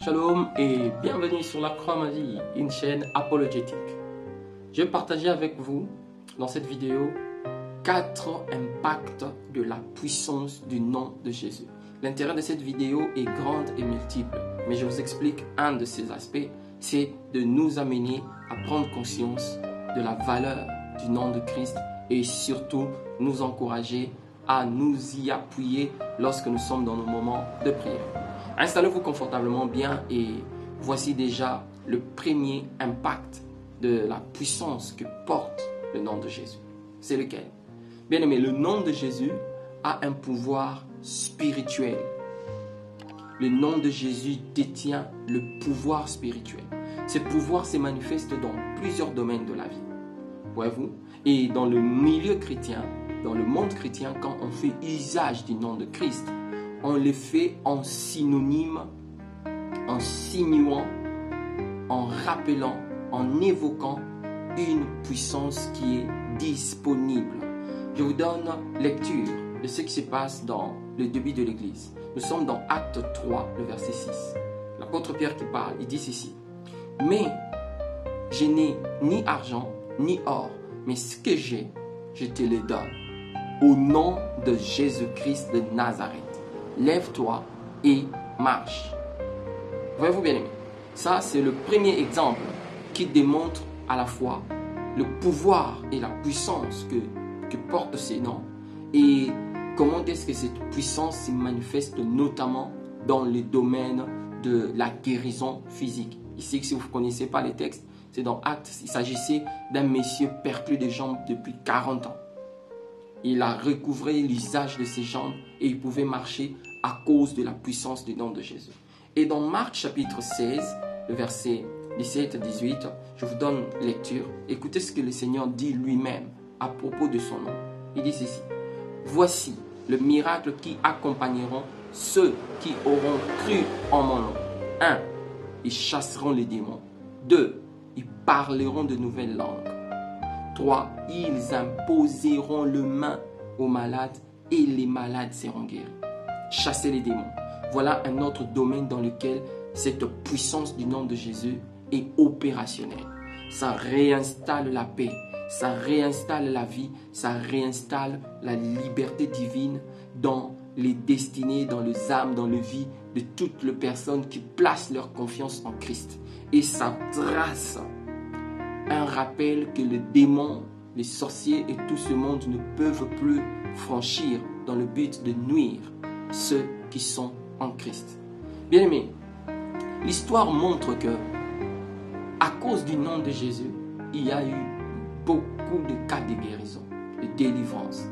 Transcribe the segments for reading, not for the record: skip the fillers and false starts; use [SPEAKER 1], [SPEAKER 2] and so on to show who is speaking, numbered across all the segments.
[SPEAKER 1] Shalom et bienvenue sur la Croix Ma Vie, une chaîne apologétique. Je vais partager avec vous dans cette vidéo 4 impacts de la puissance du nom de Jésus. L'intérêt de cette vidéo est grand et multiple, mais je vous explique un de ces aspects, c'est de nous amener à prendre conscience de la valeur du nom de Christ et surtout nous encourager à nous y appuyer lorsque nous sommes dans nos moments de prière. Installez-vous confortablement bien et voici déjà le premier impact de la puissance que porte le nom de Jésus. C'est lequel? Bien aimé, le nom de Jésus a un pouvoir spirituel. Le nom de Jésus détient le pouvoir spirituel. Ce pouvoir se manifeste dans plusieurs domaines de la vie. Voyez-vous? Et dans le milieu chrétien, dans le monde chrétien, quand on fait usage du nom de Christ, on le fait en synonyme, en sinuant, en rappelant, en évoquant une puissance qui est disponible. Je vous donne lecture de ce qui se passe dans le début de l'Église. Nous sommes dans Acte 3, le verset 6. L'apôtre Pierre qui parle, il dit ceci. « Mais je n'ai ni argent, ni or, mais ce que j'ai, je te le donne. Au nom de Jésus-Christ de Nazareth. Lève-toi et marche. » Voyez-vous bien aimé, ça c'est le premier exemple qui démontre à la fois le pouvoir et la puissance que portent ces noms et comment est-ce que cette puissance se manifeste notamment dans le domaine de la guérison physique. Ici, si vous ne connaissez pas les textes, c'est dans Actes, il s'agissait d'un monsieur perclus de jambes depuis 40 ans. Il a recouvré l'usage de ses jambes et il pouvait marcher à cause de la puissance du nom de Jésus. Et dans Marc chapitre 16, le verset 17 à 18, je vous donne lecture. Écoutez ce que le Seigneur dit lui-même à propos de son nom. Il dit ceci. « Voici le miracle qui accompagneront ceux qui auront cru en mon nom. 1. Ils chasseront les démons. 2. Ils parleront de nouvelles langues. 3. Ils imposeront le main aux malades et les malades seront guéris. » Chasser les démons. Voilà un autre domaine dans lequel cette puissance du nom de Jésus est opérationnelle. Ça réinstalle la paix, ça réinstalle la vie, ça réinstalle la liberté divine dans les destinées, dans les âmes, dans les vies de toutes les personnes qui placent leur confiance en Christ. Et ça trace un rappel que les démons, les sorciers et tout ce monde ne peuvent plus franchir dans le but de nuire ceux qui sont en Christ. Bien aimé, l'histoire montre que à cause du nom de Jésus, il y a eu beaucoup de cas de guérison, de délivrance,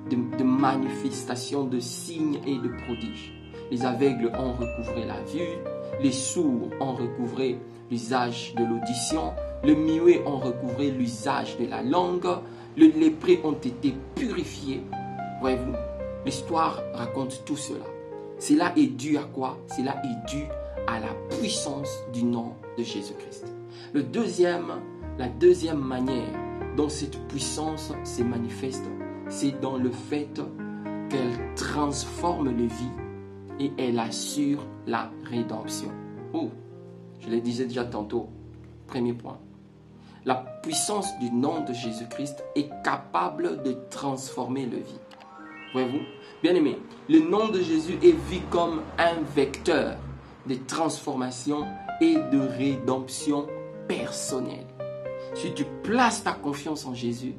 [SPEAKER 1] de manifestations de signes et de prodiges. Les aveugles ont recouvré la vue, les sourds ont recouvré l'usage de l'audition, les muets ont recouvré l'usage de la langue, les lépreux ont été purifiés. Voyez-vous, l'histoire raconte tout cela. Cela est dû à quoi? Cela est dû à la puissance du nom de Jésus-Christ. La deuxième manière dont cette puissance se manifeste, c'est dans le fait qu'elle transforme les vies et elle assure la rédemption. Oh, je le disais déjà tantôt, premier point. La puissance du nom de Jésus-Christ est capable de transformer les vies. Voyez-vous? Bien aimé, le nom de Jésus est vu comme un vecteur de transformation et de rédemption personnelle. Si tu places ta confiance en Jésus,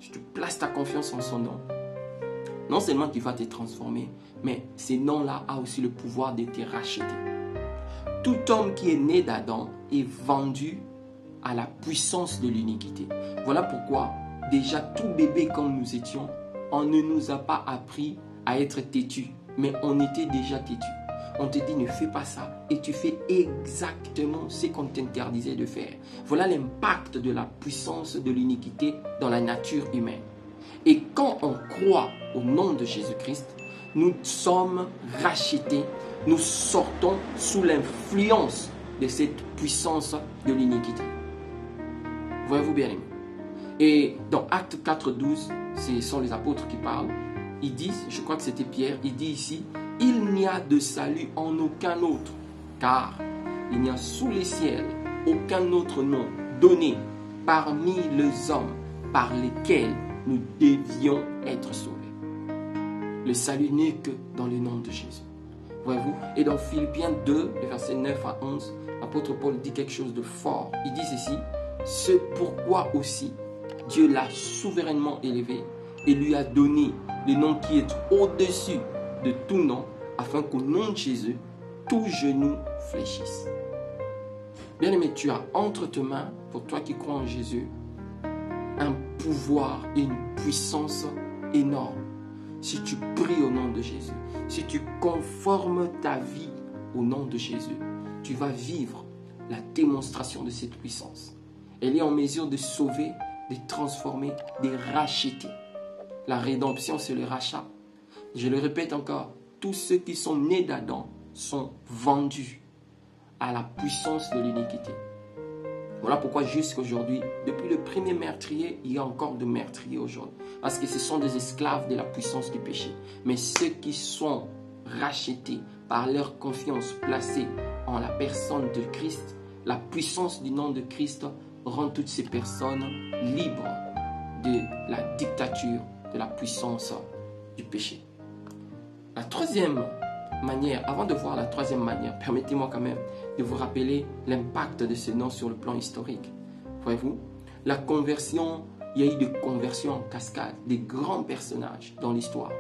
[SPEAKER 1] si tu places ta confiance en son nom, non seulement tu vas te transformer, mais ce nom-là a aussi le pouvoir de te racheter. Tout homme qui est né d'Adam est vendu à la puissance de l'iniquité. Voilà pourquoi déjà tout bébé comme nous étions, on ne nous a pas appris à être têtu, mais on était déjà têtu. On te dit ne fais pas ça et tu fais exactement ce qu'on t'interdisait de faire. Voilà l'impact de la puissance de l'iniquité dans la nature humaine. Et quand on croit au nom de Jésus-Christ, nous sommes rachetés, nous sortons sous l'influence de cette puissance de l'iniquité. Voyez-vous bien aimé. Et dans Acte 4:12, ce sont les apôtres qui parlent. Ils disent, je crois que c'était Pierre, il dit ici, il n'y a de salut en aucun autre, car il n'y a sous les ciels aucun autre nom donné parmi les hommes par lesquels nous devions être sauvés. Le salut n'est que dans le nom de Jésus. Voyez-vous? Et dans Philippiens 2, les versets 9 à 11, l'apôtre Paul dit quelque chose de fort. Il dit ceci: c'est pourquoi aussi Dieu l'a souverainement élevé et lui a donné le nom qui est au-dessus de tout nom, afin qu'au nom de Jésus, tout genou fléchisse. Bien-aimé, tu as entre tes mains, pour toi qui crois en Jésus, un pouvoir et une puissance énorme. Si tu pries au nom de Jésus, si tu conformes ta vie au nom de Jésus, tu vas vivre la démonstration de cette puissance. Elle est en mesure de sauver, de transformer, de racheter. La rédemption, c'est le rachat. Je le répète encore, tous ceux qui sont nés d'Adam sont vendus à la puissance de l'iniquité. Voilà pourquoi jusqu'à aujourd'hui, depuis le premier meurtrier, il y a encore de meurtriers aujourd'hui. Parce que ce sont des esclaves de la puissance du péché. Mais ceux qui sont rachetés par leur confiance placée en la personne de Christ, la puissance du nom de Christ rend toutes ces personnes libres de la dictature, de la puissance du péché. La troisième manière, avant de voir la troisième manière, permettez-moi quand même de vous rappeler l'impact de ce nom sur le plan historique. Voyez-vous, la conversion, il y a eu des conversions en cascade, des grands personnages dans l'histoire.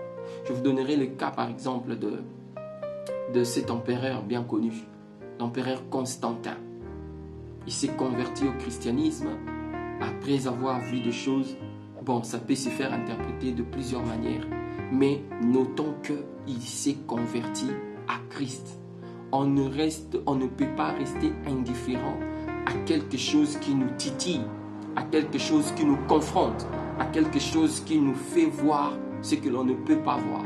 [SPEAKER 1] Je vous donnerai le cas par exemple de cet empereur bien connu, l'empereur Constantin. Il s'est converti au christianisme après avoir vu des choses. Bon, ça peut se faire interpréter de plusieurs manières, mais notons qu'il s'est converti à Christ. On ne peut pas rester indifférent à quelque chose qui nous titille, à quelque chose qui nous confronte, à quelque chose qui nous fait voir ce que l'on ne peut pas voir.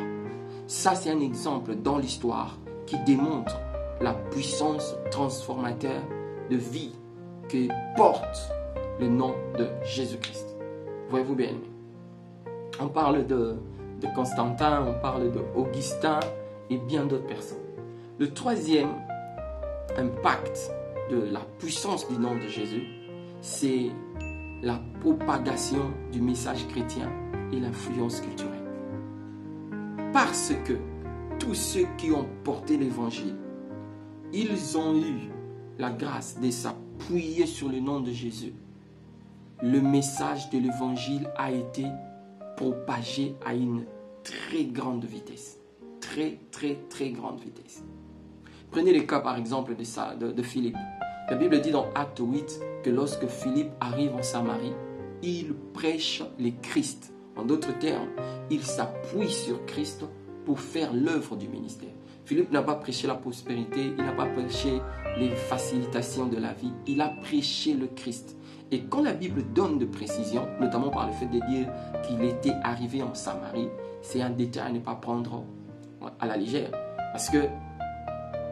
[SPEAKER 1] Ça, c'est un exemple dans l'histoire qui démontre la puissance transformateur de vie que porte le nom de Jésus-Christ. Voyez-vous bien, on parle de Constantin, on parle d'Augustin et bien d'autres personnes. Le troisième impact de la puissance du nom de Jésus, c'est la propagation du message chrétien et l'influence culturelle. Parce que tous ceux qui ont porté l'évangile, ils ont eu la grâce de s'appuyer sur le nom de Jésus. Le message de l'évangile a été propagé à une très grande vitesse. Très grande vitesse. Prenez le cas par exemple de Philippe. La Bible dit dans Acte 8 que lorsque Philippe arrive en Samarie, il prêche le Christ. En d'autres termes, il s'appuie sur Christ pour faire l'œuvre du ministère. Philippe n'a pas prêché la prospérité, il n'a pas prêché les facilitations de la vie, il a prêché le Christ. Et quand la Bible donne de précisions, notamment par le fait de dire qu'il était arrivé en Samarie, c'est un détail à ne pas prendre à la légère. Parce que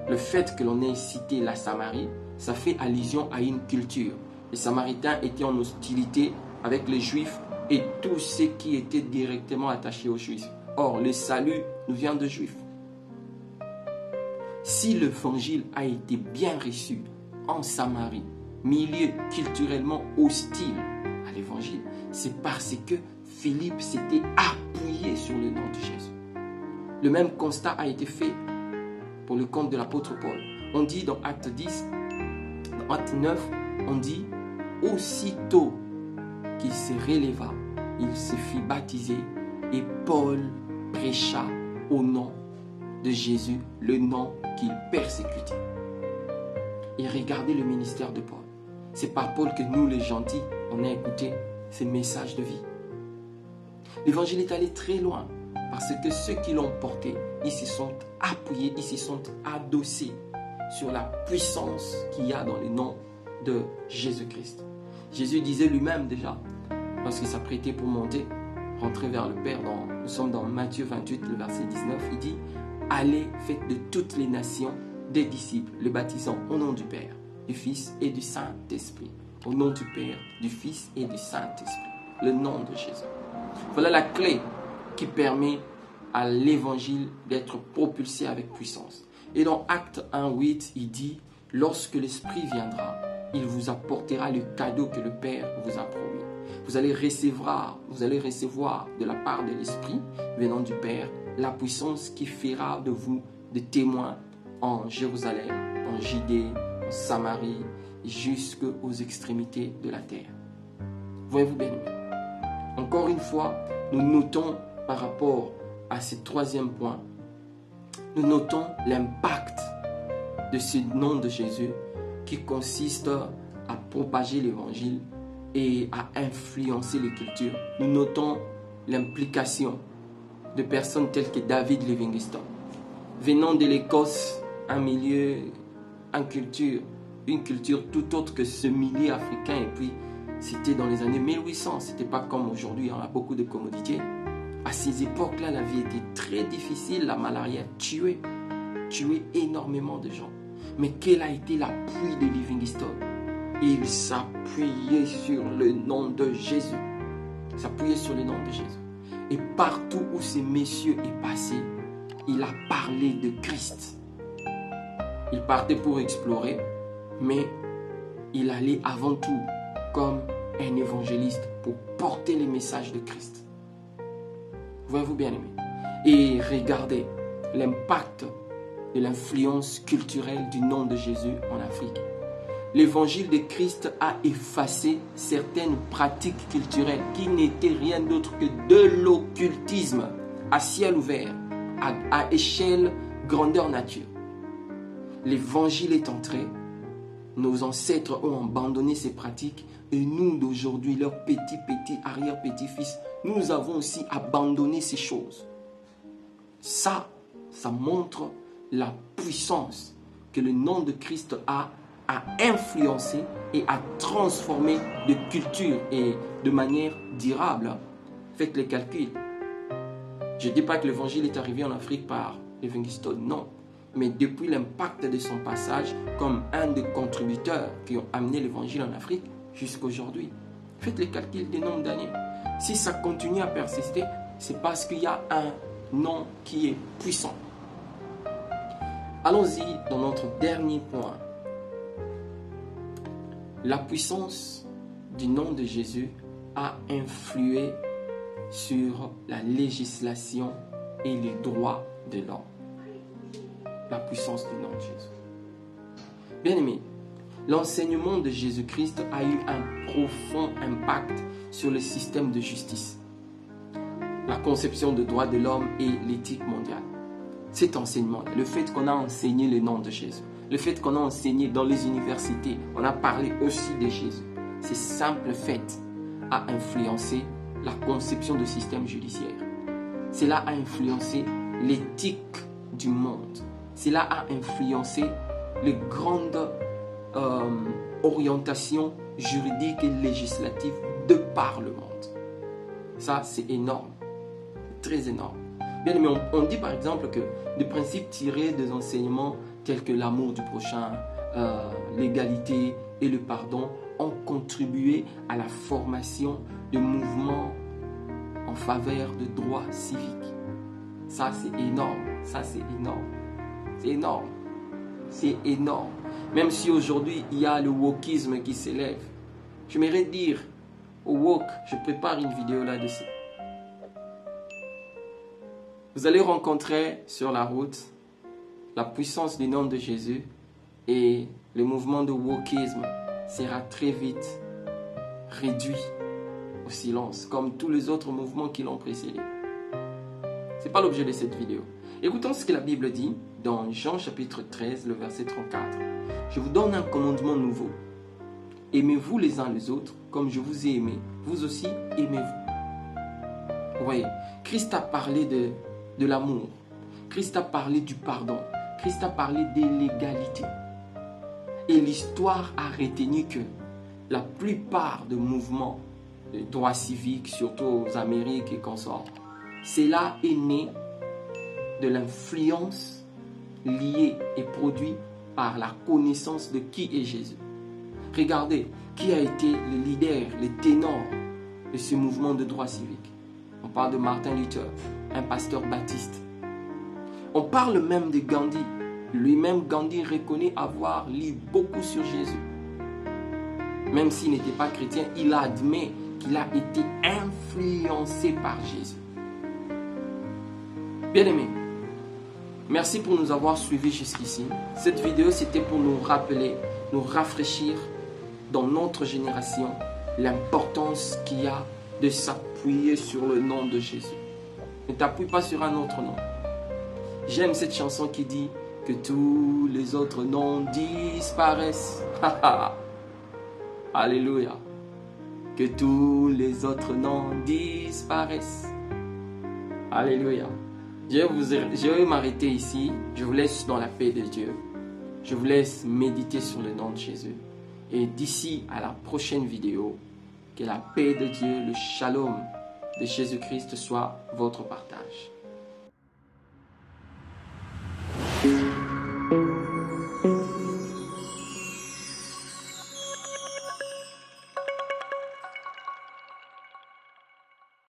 [SPEAKER 1] le fait que l'on ait cité la Samarie, ça fait allusion à une culture. Les Samaritains étaient en hostilité avec les Juifs et tous ceux qui étaient directement attachés aux Juifs. Or, le salut nous vient de Juifs. Si l'évangile a été bien reçu en Samarie, milieu culturellement hostile à l'évangile, c'est parce que Philippe s'était appuyé sur le nom de Jésus. Le même constat a été fait pour le compte de l'apôtre Paul. On dit dans Acte 10, dans Acte 9, on dit « Aussitôt qu'il se releva, il se fit baptiser et Paul prêcha au nom de Jésus, le nom qu'il persécutait. » Et regardez le ministère de Paul. C'est par Paul que nous, les gentils, on a écouté ces messages de vie. L'évangile est allé très loin parce que ceux qui l'ont porté, ils se sont appuyés, ils se sont adossés sur la puissance qu'il y a dans le nom de Jésus-Christ. Jésus disait lui-même déjà, lorsqu'il s'apprêtait pour monter, rentrer vers le Père, nous sommes dans Matthieu 28, le verset 19, il dit « Allez, faites de toutes les nations des disciples, les baptisant au nom du Père, du Fils et du Saint-Esprit. » Au nom du Père, du Fils et du Saint-Esprit. Le nom de Jésus. Voilà la clé qui permet à l'évangile d'être propulsé avec puissance. Et dans Acte 1, 8, il dit lorsque l'Esprit viendra, il vous apportera le cadeau que le Père vous a promis. Vous allez recevoir de la part de l'Esprit venant du Père la puissance qui fera de vous des témoins en Jérusalem, en Judée, en Samarie, jusqu'aux extrémités de la terre. Voyez-vous bien aimés. Encore une fois, nous notons par rapport à ce troisième point, nous notons l'impact de ce nom de Jésus qui consiste à propager l'évangile et à influencer les cultures. Nous notons l'implication de personnes telles que David Livingstone, venant de l'Écosse, un milieu, une culture tout autre que ce milieu africain. Et puis, c'était dans les années 1800. C'était pas comme aujourd'hui, on a beaucoup de commodités. À ces époques-là, la vie était très difficile. La malaria tuait énormément de gens. Mais quel a été l'appui de Livingstone? Il s'appuyait sur le nom de Jésus. Il s'appuyait sur le nom de Jésus. Et partout où ce monsieur est passé, il a parlé de Christ. Il partait pour explorer, mais il allait avant tout comme un évangéliste pour porter les messages de Christ. Voyez-vous bien aimé. Et regardez l'impact de l'influence culturelle du nom de Jésus en Afrique. L'évangile de Christ a effacé certaines pratiques culturelles qui n'étaient rien d'autre que de l'occultisme à ciel ouvert, à échelle grandeur nature. L'évangile est entré, nos ancêtres ont abandonné ces pratiques et nous d'aujourd'hui, leurs petits arrière-petits-fils, nous avons aussi abandonné ces choses. Ça montre la puissance que le nom de Christ a à influencer et à transformer de culture et de manière durable. Faites les calculs. Je ne dis pas que l'évangile est arrivé en Afrique par Livingstone, non. Mais depuis l'impact de son passage comme un des contributeurs qui ont amené l'évangile en Afrique jusqu'à aujourd'hui. Faites les calculs du nombre d'années. Si ça continue à persister, c'est parce qu'il y a un nom qui est puissant. Allons-y dans notre dernier point. La puissance du nom de Jésus a influé sur la législation et les droits de l'homme. La puissance du nom de Jésus. Bien-aimés, l'enseignement de Jésus-Christ a eu un profond impact sur le système de justice, la conception des droits de l'homme et l'éthique mondiale. Cet enseignement, le fait qu'on a enseigné le nom de Jésus, le fait qu'on a enseigné dans les universités, on a parlé aussi de Jésus, ce simple fait a influencé la conception du système judiciaire. Cela a influencé l'éthique du monde. Cela a influencé les grandes orientations juridiques et législatives de par le monde. Ça, c'est énorme. Très énorme. Bien aimé, on dit par exemple que des principes tirés des enseignements tels que l'amour du prochain, l'égalité et le pardon ont contribué à la formation de mouvements en faveur de droits civiques. Ça, c'est énorme. Ça, c'est énorme. C'est énorme. C'est énorme. Même si aujourd'hui, il y a le wokisme qui s'élève. J'aimerais dire au woke, je prépare une vidéo là-dessus. Vous allez rencontrer sur la route la puissance du nom de Jésus et le mouvement de wokisme sera très vite réduit au silence, comme tous les autres mouvements qui l'ont précédé. Ce n'est pas l'objet de cette vidéo. Écoutons ce que la Bible dit dans Jean chapitre 13, le verset 34. Je vous donne un commandement nouveau. Aimez-vous les uns les autres comme je vous ai aimé. Vous aussi, aimez-vous. Vous voyez, Christ a parlé de l'amour. Christ a parlé du pardon. Christ a parlé de l'égalité. Et l'histoire a retenu que la plupart des mouvements de droits civiques, surtout aux Amériques et consorts, cela est né de l'influence liée et produite par la connaissance de qui est Jésus. Regardez, qui a été le leader, le ténor de ce mouvement de droits civiques. On parle de Martin Luther, un pasteur baptiste. On parle même de Gandhi, Lui-même, Gandhi reconnaît avoir lu beaucoup sur Jésus. Même s'il n'était pas chrétien, il admet qu'il a été influencé par Jésus. Bien-aimés, merci pour nous avoir suivis jusqu'ici. Cette vidéo, c'était pour nous rappeler, nous rafraîchir dans notre génération l'importance qu'il y a de s'appuyer sur le nom de Jésus. Ne t'appuie pas sur un autre nom. J'aime cette chanson qui dit que tous les autres noms disparaissent. Alléluia. Que tous les autres noms disparaissent. Alléluia. Je vais m'arrêter ici. Je vous laisse dans la paix de Dieu. Je vous laisse méditer sur le nom de Jésus. Et d'ici à la prochaine vidéo, que la paix de Dieu, le shalom de Jésus-Christ soit votre partage.